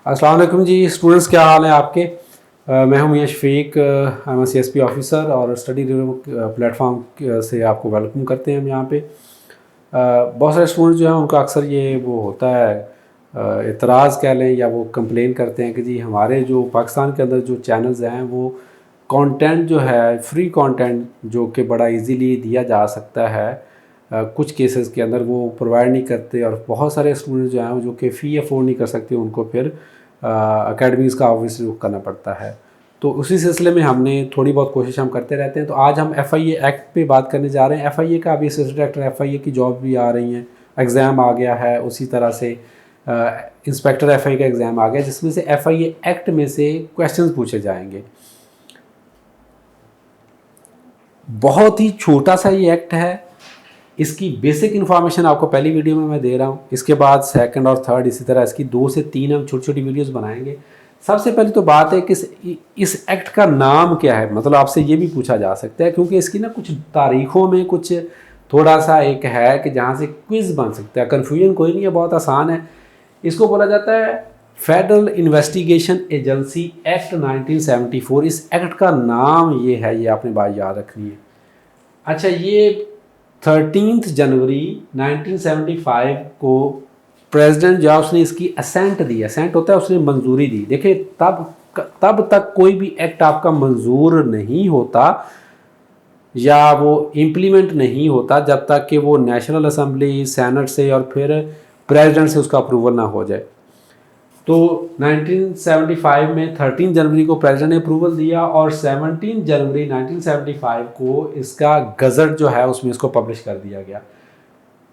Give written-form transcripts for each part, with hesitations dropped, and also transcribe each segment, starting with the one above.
अस्सलाम वालेकुम जी स्टूडेंट्स, क्या हाल है आपके। मैं हूं Miyan Shafiq, I am CSP officer और स्टडी रिव्यू प्लेटफॉर्म से आपको वेलकम करते हैं हम यहाँ पे। बहुत सारे स्टूडेंट जो हैं उनका अक्सर ये वो होता है, एतराज़ कह लें या वो कंप्लेन करते हैं कि जी हमारे जो पाकिस्तान के अंदर जो चैनल्स हैं वो कंटेंट जो है फ्री कंटेंट जो कि बड़ा इजीली दिया जा सकता है, कुछ केसेस के अंदर वो प्रोवाइड नहीं करते। और बहुत सारे स्टूडेंट जो हैं जो कि फ़ी अफोर्ड नहीं कर सकते, उनको फिर अकेडमीज़ का ऑब्वियसली रुख करना पड़ता है। तो उसी सिलसिले में हमने थोड़ी बहुत कोशिश हम करते रहते हैं। तो आज हम FIA एक्ट पे बात करने जा रहे हैं। FIA का अभी असिस्टेंट डायरेक्टर FIA की जॉब भी आ रही हैं, एग्ज़ाम आ गया है। उसी तरह से इंस्पेक्टर FIA का एग्ज़ाम आ गया, जिसमें से FIA एक्ट में से क्वेश्चंस पूछे जाएंगे। बहुत ही छोटा सा ये एक्ट है। इसकी बेसिक इन्फॉर्मेशन आपको पहली वीडियो में मैं दे रहा हूँ, इसके बाद सेकंड और थर्ड इसी तरह इसकी 2 से 3 हम छोटी छोटी वीडियोस बनाएंगे। सबसे पहले तो बात है कि इस एक्ट का नाम क्या है। मतलब आपसे ये भी पूछा जा सकता है, क्योंकि इसकी ना कुछ तारीखों में कुछ थोड़ा सा एक है कि जहाँ से क्विज़ बन सकता है। कन्फ्यूजन कोई नहीं है, बहुत आसान है। इसको बोला जाता है फेडरल इन्वेस्टिगेशन एजेंसी एक्ट 1974। इस एक्ट का नाम ये है, ये आपने बात याद रखनी है। अच्छा, ये 13 जनवरी 1975 को प्रेसिडेंट जो उसने इसकी असेंट दी, असेंट होता है उसने मंजूरी दी। देखिए तब तक कोई भी एक्ट आपका मंजूर नहीं होता या वो इम्प्लीमेंट नहीं होता जब तक कि वो नेशनल असेंबली, सेनेट से और फिर प्रेसिडेंट से उसका अप्रूवल ना हो जाए। तो 1975 में 13 जनवरी को प्रेसिडेंट ने अप्रूवल दिया और 17 जनवरी 1975 को इसका गज़ट जो है उसमें इसको पब्लिश कर दिया गया।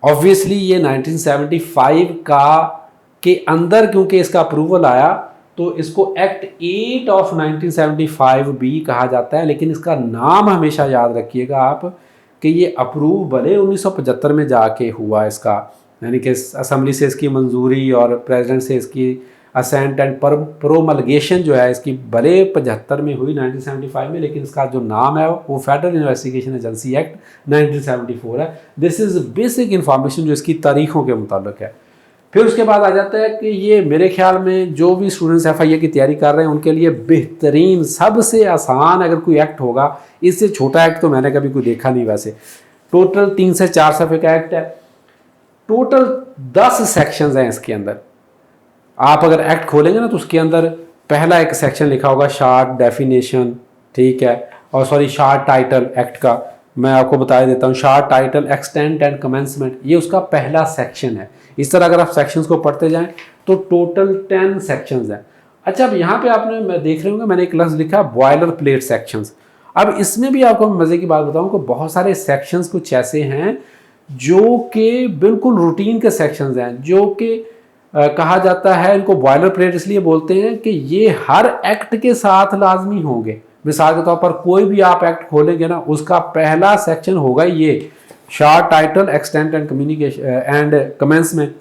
ऑब्वियसली ये 1975 का के अंदर क्योंकि इसका अप्रूवल आया तो इसको एक्ट 8 ऑफ 1975 भी कहा जाता है। लेकिन इसका नाम हमेशा याद रखिएगा आप कि ये अप्रूव भले 1975 में जाके हुआ इसका, यानी कि असेंबली से इसकी मंजूरी और प्रेसिडेंट से इसकी असेंट एंड प्रोमलगेशन जो है इसकी भले 75 में हुई 1975 में, लेकिन इसका जो नाम है वो फेडरल इन्वेस्टिगेशन एजेंसी एक्ट 1974 है। दिस इज़ बेसिक इन्फॉर्मेशन जो इसकी तारीखों के मुताबिक है। फिर उसके बाद आ जाता है कि ये मेरे ख्याल में जो भी स्टूडेंट्स FIA की तैयारी कर रहे हैं उनके लिए बेहतरीन, सबसे आसान अगर कोई एक्ट होगा, इससे छोटा एक्ट तो मैंने कभी कोई देखा नहीं। वैसे टोटल 3 से 4 सफ़े का एक्ट है। टोटल 10 सेक्शंस हैं इसके अंदर। आप अगर एक्ट खोलेंगे ना तो उसके अंदर पहला एक सेक्शन लिखा होगा शार्ट डेफिनेशन, ठीक है, और सॉरी शार्ट टाइटल एक्ट का मैं आपको बता देता हूँ। Short title, extent and commencement, ये उसका पहला सेक्शन है। इस तरह अगर आप सेक्शंस को पढ़ते जाएं तो टोटल 10 सेक्शंस हैं। अच्छा, अब यहाँ पे आपने मैं देख रहे होंगे मैंने एक लफ्ज़ लिखा बॉयलर प्लेट सेक्शंस। अब इसमें भी आपको मज़े की बात बताऊँ कि बहुत सारे सेक्शंस कुछ ऐसे हैं जो कि बिल्कुल रूटीन के सेक्शंस हैं, जो कि कहा जाता है, इनको बॉयलर प्लेट इसलिए बोलते हैं कि ये हर एक्ट के साथ लाजमी होंगे। मिसाल के तौर पर कोई भी आप एक्ट खोलेंगे ना, उसका पहला सेक्शन होगा ये short title, extent and communication and commencement.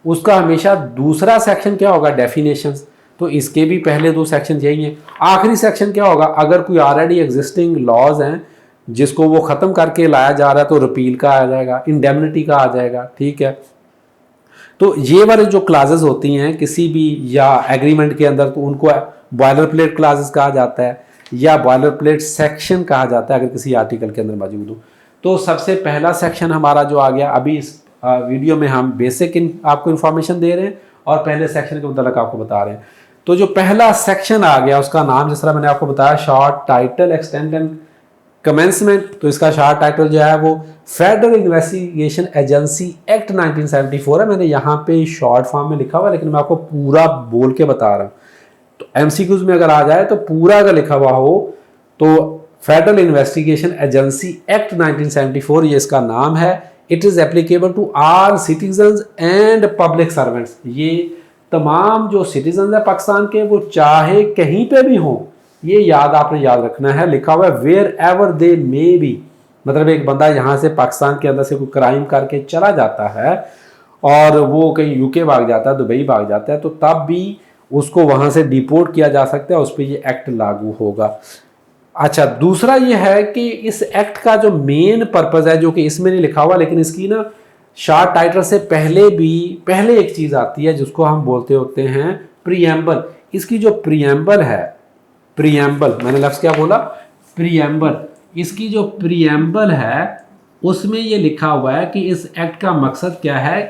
उसका हमेशा दूसरा सेक्शन क्या होगा, डेफिनेशंस। तो इसके भी पहले 2 सेक्शन यही हैं। आखिरी सेक्शन क्या होगा, अगर कोई ऑलरेडी एग्जिस्टिंग लॉज हैं जिसको वो ख़त्म करके लाया जा रहा है तो रिपील का आ जाएगा, इंडेमनिटी का आ जाएगा, ठीक है। तो ये वाले जो क्लासेस होती हैं किसी भी या एग्रीमेंट के अंदर, तो उनको बॉयलर प्लेट क्लासेस कहा जाता है या बॉयलर प्लेट सेक्शन कहा जाता है अगर किसी आर्टिकल के अंदर मौजूद हो। तो सबसे पहला सेक्शन हमारा जो आ गया, अभी इस वीडियो में हम बेसिक आपको इन्फॉर्मेशन दे रहे हैं और पहले सेक्शन के मुताबिक आपको बता रहे हैं। तो जो पहला सेक्शन आ गया उसका नाम जिस तरह मैंने आपको बताया short title, extent and commencement. तो इसका शार्ट टाइटल जो है वो फेडरल इन्वेस्टिगेशन एजेंसी एक्ट 1974 है। मैंने यहाँ पे शॉर्ट फॉर्म में लिखा हुआ है, लेकिन मैं आपको पूरा बोल के बता रहा हूँ। तो MCQs में अगर आ जाए तो पूरा अगर लिखा हुआ हो तो फेडरल इन्वेस्टिगेशन एजेंसी एक्ट 1974 ये इसका नाम है। It is applicable to all citizens and public servants. ये तमाम जो सिटीजन है पाकिस्तान के, वो चाहे कहीं पे भी हों, ये आपने याद रखना है। लिखा हुआ है wherever they may be. मतलब एक बंदा यहाँ से पाकिस्तान के अंदर से कोई क्राइम करके चला जाता है और वो कहीं UK भाग जाता है, दुबई भाग जाता है, तो तब भी उसको वहाँ से डिपोर्ट किया जा सकता है, उस पर ये एक्ट लागू होगा। अच्छा, दूसरा ये है कि इस एक्ट का जो मेन पर्पज़ है, जो कि इसमें नहीं लिखा हुआ लेकिन इसकी ना शार्ट टाइटल से पहले एक चीज़ आती है जिसको हम बोलते होते हैं प्रीएम्बल, इसकी जो प्रीएम्बल है, प्रीएम्बल मैंने लफ्ज़ क्या बोला, प्रीएम्बल, इसकी जो प्रीएम्बल है उसमें ये लिखा हुआ है कि इस एक्ट का मकसद क्या है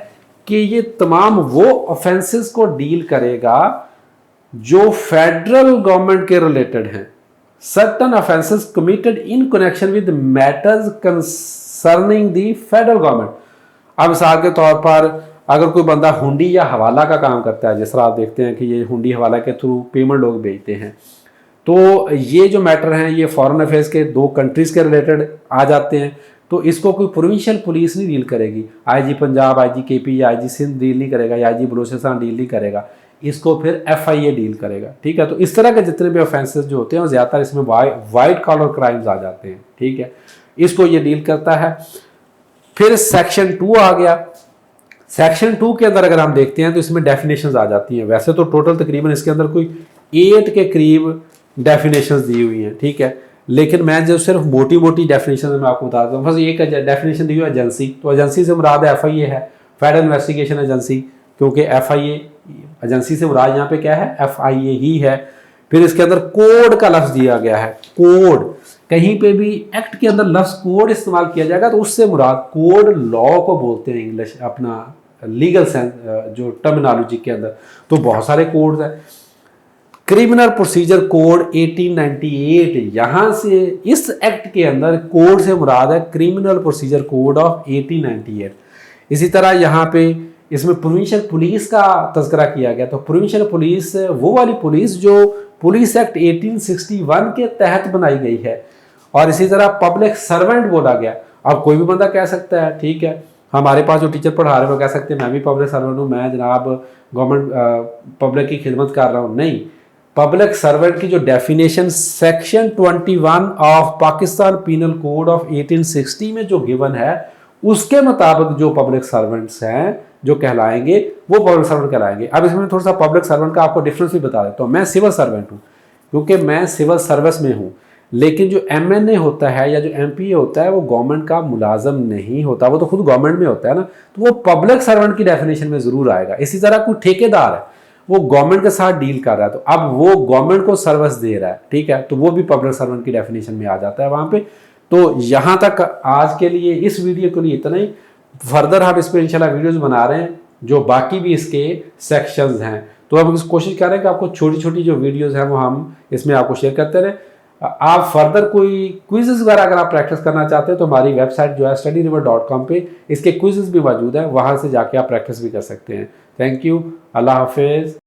कि ये तमाम वो ऑफेंसेस को डील करेगा जो फेडरल गवर्नमेंट के रिलेटेड हैं। Certain offences committed in connection with matters concerning the federal government. अब मिसाल के तौर पर अगर कोई बंदा हुंडी या हवाला का काम करता है, जिस तरह आप देखते हैं कि ये हुंडी हवाला के थ्रू पेमेंट लोग भेजते हैं, तो ये जो मैटर हैं ये फॉरेन अफेयर्स के 2 कंट्रीज़ के रिलेटेड आ जाते हैं, तो इसको कोई प्रोविंशियल पुलिस नहीं डील करेगी, आईजी पंजाब, आईजी केपी या आईजी सिंध डील नहीं करेगा या आईजी बलूचिस्तान डील नहीं करेगा, इसको फिर एफआईए डील करेगा। ठीक है, तो इस तरह के जितने भी ऑफेंसेस जो होते हैं ज़्यादातर इसमें वाइट कॉलर क्राइम्स आ जाते हैं। ठीक है, इसको ये डील करता है। फिर सेक्शन 2 आ गया। सेक्शन 2 के अंदर अगर हम देखते हैं तो इसमें डेफिनेशंस आ जाती हैं। वैसे तो टोटल तकरीबन इसके अंदर कोई 8 के करीब डेफिनेशंस दी हुई हैं। ठीक है, लेकिन मैं जो सिर्फ मोटी मोटी डेफिनेशन मैं आपको बताता हूँ। बस एक डेफिनेशन दी हुई है एजेंसी, तो एजेंसी से मुराद एफआईए है, फेडरल इन्वेस्टिगेशन एजेंसी, क्योंकि एफआईए एजेंसी से मुराद यहाँ पे क्या है, एफआईए ही है। फिर इसके अंदर कोड का लफ्ज दिया गया है, कोड, कहीं पे भी एक्ट के अंदर लफ्ज कोड इस्तेमाल किया जाएगा तो उससे मुराद कोड लॉ को बोलते हैं, इंग्लिश अपना लीगल सेंस जो टर्मिनोलॉजी के अंदर, तो बहुत सारे कोड्स हैं। क्रिमिनल प्रोसीजर कोड 1898, यहाँ से इस एक्ट के अंदर कोड से मुराद है क्रिमिनल प्रोसीजर कोड ऑफ 1898। इसी तरह यहाँ पे इसमें प्रोविंशियल पुलिस का तज़किरा किया गया, तो प्रोविंशियल पुलिस वो वाली पुलिस जो पुलिस एक्ट 1861 के तहत बनाई गई है। और इसी तरह पब्लिक सर्वेंट बोला गया। अब कोई भी बंदा कह सकता है, ठीक है, हमारे पास जो टीचर पढ़ा रहे हैं वो कह सकते हैं मैं भी पब्लिक सर्वेंट हूँ, मैं जनाब गवर्नमेंट पब्लिक की खिदमत कर रहा हूँ। नहीं, पब्लिक सर्वेंट की जो definition section 21 of Pakistan penal code of 1860 में जो गिवन है उसके मुताबिक जो पब्लिक सर्वेंट्स हैं जो कहलाएंगे वो पब्लिक सर्वेंट कहलाएंगे। अब इसमें थोड़ा सा पब्लिक सर्वेंट का आपको डिफरेंस भी बता देता हूँ। मैं सिविल सर्वेंट हूँ क्योंकि मैं सिविल सर्विस में हूँ, लेकिन जो एमएनए होता है या जो एमपीए होता है वो गवर्नमेंट का मुलाजम नहीं होता, वो तो खुद गवर्नमेंट में होता है ना, तो वो पब्लिक सर्वेंट की डेफिनेशन में जरूर आएगा। इसी तरह कोई ठेकेदार है, वो गवर्नमेंट के साथ डील कर रहा है, तो अब वो गवर्नमेंट को सर्विस दे रहा है, ठीक है, तो वो भी पब्लिक सर्वेंट की डेफिनेशन में आ जाता है वहां पे। तो यहाँ तक आज के लिए इस वीडियो के लिए इतना ही। फर्दर हम इस पर इंशाल्लाह वीडियोस बना रहे हैं जो बाकी भी इसके सेक्शंस हैं, तो हम कोशिश कर रहे हैं कि आपको छोटी छोटी जो वीडियोस हैं वो हम इसमें आपको शेयर करते रहें। आप फर्दर कोई क्विज़ेस वगैरह अगर आप प्रैक्टिस करना चाहते हैं तो हमारी वेबसाइट जो है studyriver.com पे इसके क्विज़ेस भी मौजूद है, वहाँ से जाके आप प्रैक्टिस भी कर सकते हैं। थैंक यू, अल्लाह हाफिज़।